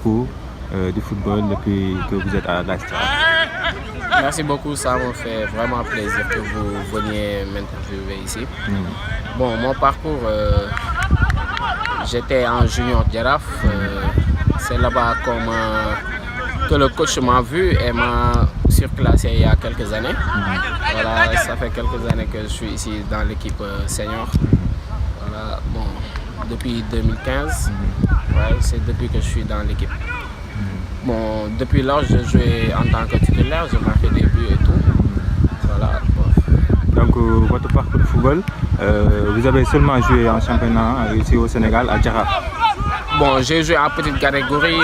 parcours du football depuis que vous êtes à l'AS Jaraaf. Merci beaucoup, ça me fait vraiment plaisir que vous veniez m'interviewer ici. Bon, mon parcours, j'étais en junior Jaraaf. C'est là-bas que le coach m'a vu et m'a surclassé il y a quelques années. Voilà, ça fait quelques années que je suis ici dans l'équipe senior. Voilà, bon, depuis 2015, ouais, c'est depuis que je suis dans l'équipe. Bon, depuis lors, je jouais en tant que titulaire, j'ai marqué des buts et tout. Voilà. Donc, votre parcours de football, vous avez seulement joué en championnat ici au Sénégal, à Jaraaf? Bon, j'ai joué en petite catégorie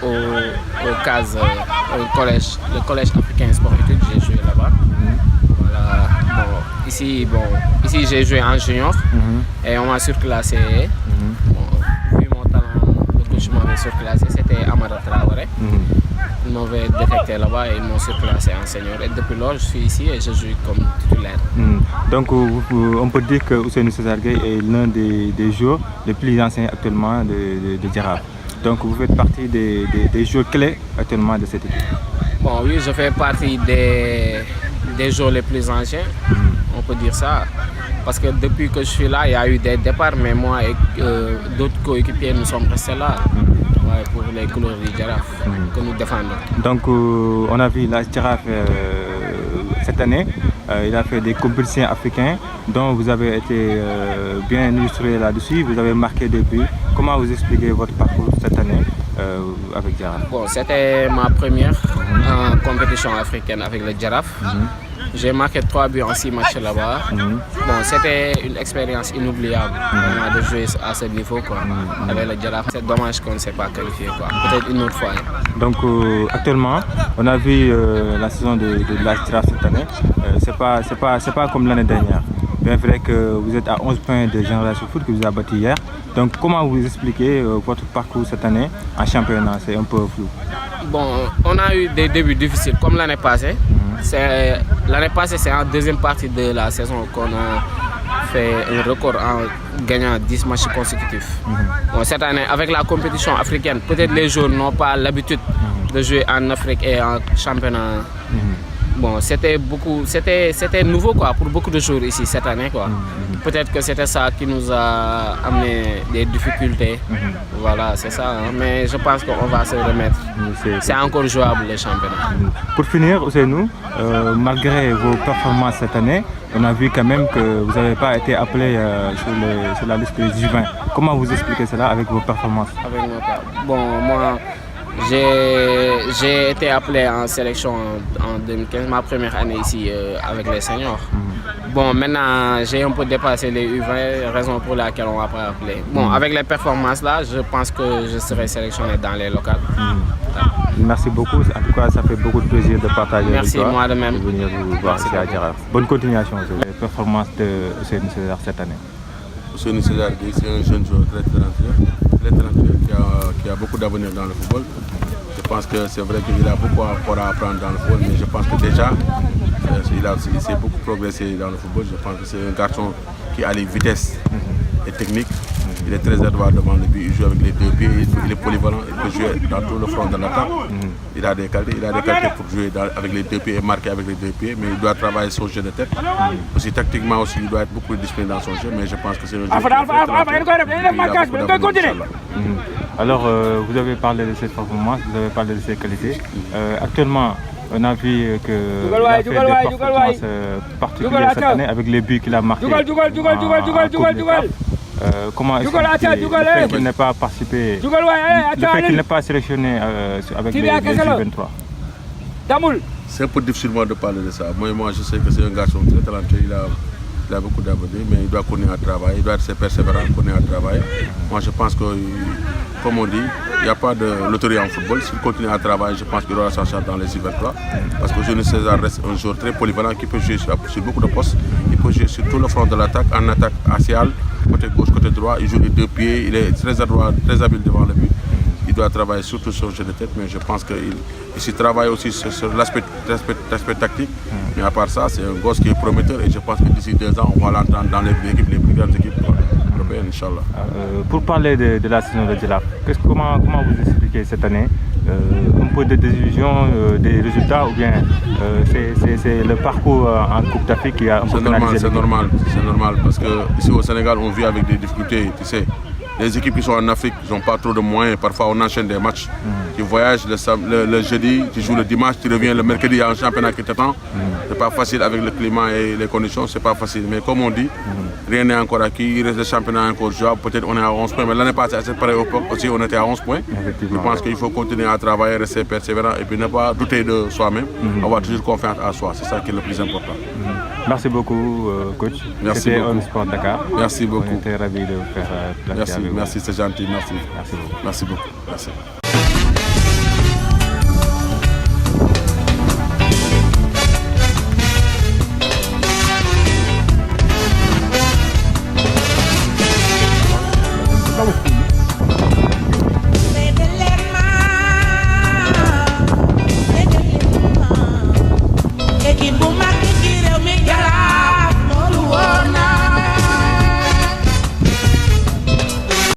au CAS, au collège, le collège africain sport études, j'ai joué là-bas. Voilà. Bon, ici j'ai joué en junior et on m'a surclassé. Bon, vu mon talent, le coach m'avait surclassé, c'était Amara Traoré. Ils m'avaient détecté là-bas et ils m'ont surclassé en senior. Et depuis lors, je suis ici et je joue comme titulaire. Donc, on peut dire que Ousseynou César Gueye est l'un des joueurs les plus anciens actuellement de Jaraaf. Donc, vous faites partie des joueurs clés actuellement de cette équipe. Bon, oui, je fais partie des joueurs les plus anciens, on peut dire ça. Parce que depuis que je suis là, il y a eu des départs, mais moi et d'autres coéquipiers, nous sommes restés là. Ouais, pour les couleurs du Jaraaf que nous défendons. Donc on a vu l'AS Jaraaf cette année, il a fait des compétitions africaines dont vous avez été bien illustré là-dessus, vous avez marqué des buts. Comment vous expliquez votre parcours cette année avec Jaraaf? Bon, c'était ma première compétition africaine avec le Jaraaf. J'ai marqué 3 buts en 6 matchs là-bas. Bon, c'était une expérience inoubliable de jouer à ce niveau avec le Jaraaf. C'est dommage qu'on ne s'est pas qualifié. Peut-être une autre fois. Donc actuellement, on a vu la saison de l'AS Jaraaf cette année. C'est pas comme l'année dernière. Bien vrai que vous êtes à 11 points de Génération Foot que vous avez battu hier. Donc comment vous expliquez votre parcours cette année en championnat? C'est un peu flou. Bon, on a eu des débuts difficiles comme l'année passée. L'année passée, c'est en deuxième partie de la saison qu'on a fait un record en gagnant 10 matchs consécutifs. Bon, cette année, avec la compétition africaine, peut-être les joueurs n'ont pas l'habitude de jouer en Afrique et en championnat. Bon, c'était nouveau pour beaucoup de joueurs ici cette année. Peut-être que c'était ça qui nous a amené des difficultés. Voilà, c'est ça. Mais je pense qu'on va se remettre. C'est encore jouable le championnat. Pour finir, Ousseynou, malgré vos performances cette année, on a vu quand même que vous n'avez pas été appelé sur la liste des J20. Comment vous expliquez cela avec vos performances? Bon, moi, j'ai été appelé en sélection en 2015, ma première année ici avec les seniors. Bon, maintenant, j'ai un peu dépassé les U20, raison pour laquelle on ne m'a pas appelé. Bon, avec les performances là, je pense que je serai sélectionné dans les locales. Merci beaucoup. En tout cas, ça fait beaucoup de plaisir de partager avec toi. Merci, moi de même. De venir vous voir ici à Jaraaf. Bonne continuation sur les performances de Ousseynou César cette année. Ousseynou César Gueye, c'est un jeune joueur très talentueux qui a beaucoup d'avenir dans le football. Je pense que c'est vrai qu'il a beaucoup à apprendre dans le football, mais je pense que déjà, il s'est beaucoup progressé dans le football. Je pense que c'est un garçon qui a les vitesses et techniques. Il est très adroit devant le but, il joue avec les 2 pieds, il est polyvalent, il peut jouer dans tout le front de l'attaque. Il a des qualités pour jouer avec les 2 pieds et marquer avec les 2 pieds, mais il doit travailler son jeu de tête. Aussi tactiquement aussi, il doit être beaucoup discipliné dans son jeu, mais je pense que c'est un jeu Alors, vous avez parlé de ses performances, vous avez parlé de ses qualités. Actuellement, on a vu qu'il a fait des performances particulières cette année avec les buts qu'il a marqués. Comment est-ce que qu'il n'ait pas participé, le fait qu'il n'ait pas sélectionné avec les U23? C'est un peu difficile de parler de ça. Moi, je sais que c'est un garçon très talentueux, il a beaucoup d'avenir, mais il doit continuer à travailler, il doit être persévérant, continuer à travailler. Moi, je pense que, comme on dit, il n'y a pas de loterie en football. S'il continue à travailler, je pense qu'il aura sa chance dans les U23. Parce que Ousseynou César reste un joueur très polyvalent qui peut jouer sur beaucoup de postes. Il peut jouer sur tout le front de l'attaque, en attaque axiale, côté gauche, côté droit. Il joue les 2 pieds, il est très adroit, très habile devant le but. Il doit travailler surtout sur le jeu de tête, mais je pense qu'il travaille aussi sur l'aspect tactique. Mais à part ça, c'est un gosse qui est prometteur et je pense que d'ici 2 ans, on va l'entendre dans les plus grandes équipes. européenne, Inch'Allah. Pour parler de la saison de Djilaf, comment vous expliquez cette année un peu de désillusion des résultats ou bien c'est le parcours en Coupe d'Afrique qui a un peu pénalisé? C'est normal parce que ici au Sénégal on vit avec des difficultés, tu sais. Les équipes qui sont en Afrique, ils n'ont pas trop de moyens. Parfois, on enchaîne des matchs. Tu voyages le jeudi, tu joues le dimanche, tu reviens le mercredi, il y a un championnat qui t'attend. C'est pas facile avec le climat et les conditions, c'est pas facile. Mais comme on dit, rien n'est encore acquis. Il reste le championnat encore jouable. Peut-être on est à 11 points. Mais l'année passée, à cette période aussi, on était à 11 points. Je pense qu'il faut continuer à travailler, rester persévérant et puis ne pas douter de soi-même. Avoir toujours confiance en soi. C'est ça qui est le plus important. Merci beaucoup, coach. C'était On Sport Dakar. Merci beaucoup. On était ravis de vous faire la Merci, c'est gentil. Merci. Merci beaucoup. Merci beaucoup. Merci.